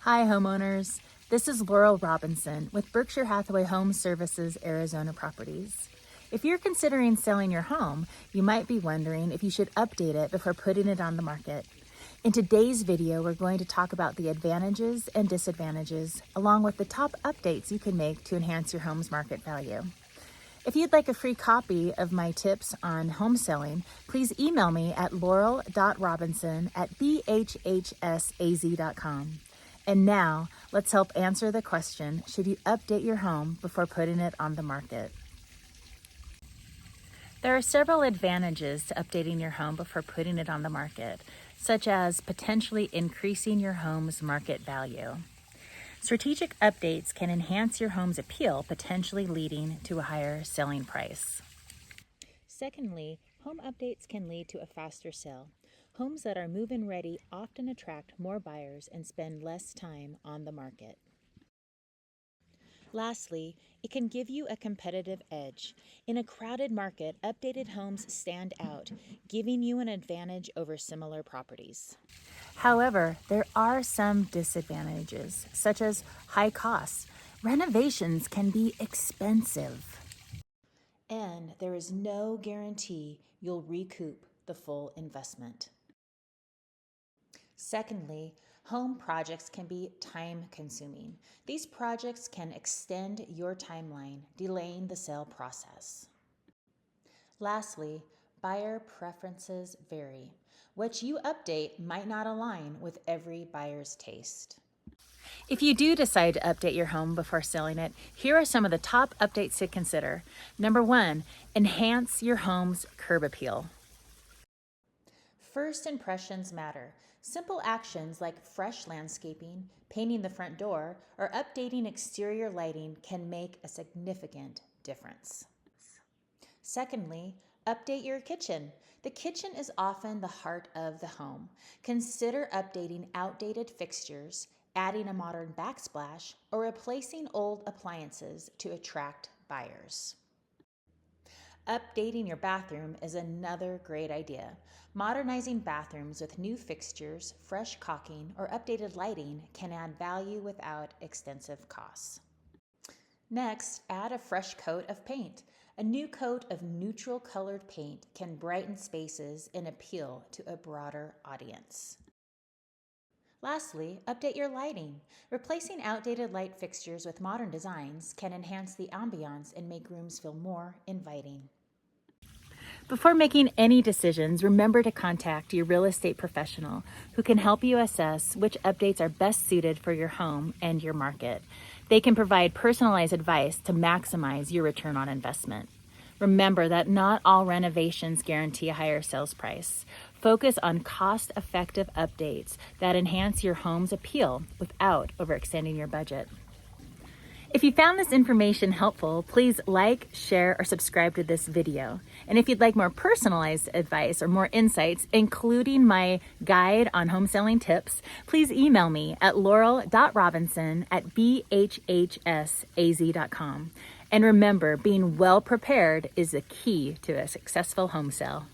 Hi, homeowners. This is Laurel Robinson with Berkshire Hathaway Home Services Arizona Properties. If you're considering selling your home, you might be wondering if you should update it before putting it on the market. In today's video, we're going to talk about the advantages and disadvantages, along with the top updates you can make to enhance your home's market value. If you'd like a free copy of my tips on home selling, please email me at laurel.robinson@bhhsaz.com. And now, let's help answer the question, should you update your home before putting it on the market? There are several advantages to updating your home before putting it on the market, such as potentially increasing your home's market value. Strategic updates can enhance your home's appeal, potentially leading to a higher selling price. Secondly, home updates can lead to a faster sale. Homes that are move-in ready often attract more buyers and spend less time on the market. Lastly, it can give you a competitive edge. In a crowded market, updated homes stand out, giving you an advantage over similar properties. However, there are some disadvantages, such as high costs. Renovations can be expensive. And there is no guarantee you'll recoup the full investment. Secondly, home projects can be time-consuming. These projects can extend your timeline, delaying the sale process. Lastly, buyer preferences vary. What you update might not align with every buyer's taste. If you do decide to update your home before selling it, here are some of the top updates to consider. Number 1, enhance your home's curb appeal. First impressions matter. Simple actions like fresh landscaping, painting the front door, or updating exterior lighting can make a significant difference. Secondly, update your kitchen. The kitchen is often the heart of the home. Consider updating outdated fixtures, adding a modern backsplash, or replacing old appliances to attract buyers. Updating your bathroom is another great idea. Modernizing bathrooms with new fixtures, fresh caulking, or updated lighting can add value without extensive costs. Next, add a fresh coat of paint. A new coat of neutral colored paint can brighten spaces and appeal to a broader audience. Lastly, update your lighting. Replacing outdated light fixtures with modern designs can enhance the ambiance and make rooms feel more inviting. Before making any decisions, remember to contact your real estate professional who can help you assess which updates are best suited for your home and your market. They can provide personalized advice to maximize your return on investment. Remember that not all renovations guarantee a higher sales price. Focus on cost-effective updates that enhance your home's appeal without overextending your budget. If you found this information helpful, please like, share, or subscribe to this video. And if you'd like more personalized advice or more insights, including my guide on home selling tips, please email me at laurel.robinson@bhhsaz.com. And remember, being well prepared is the key to a successful home sale.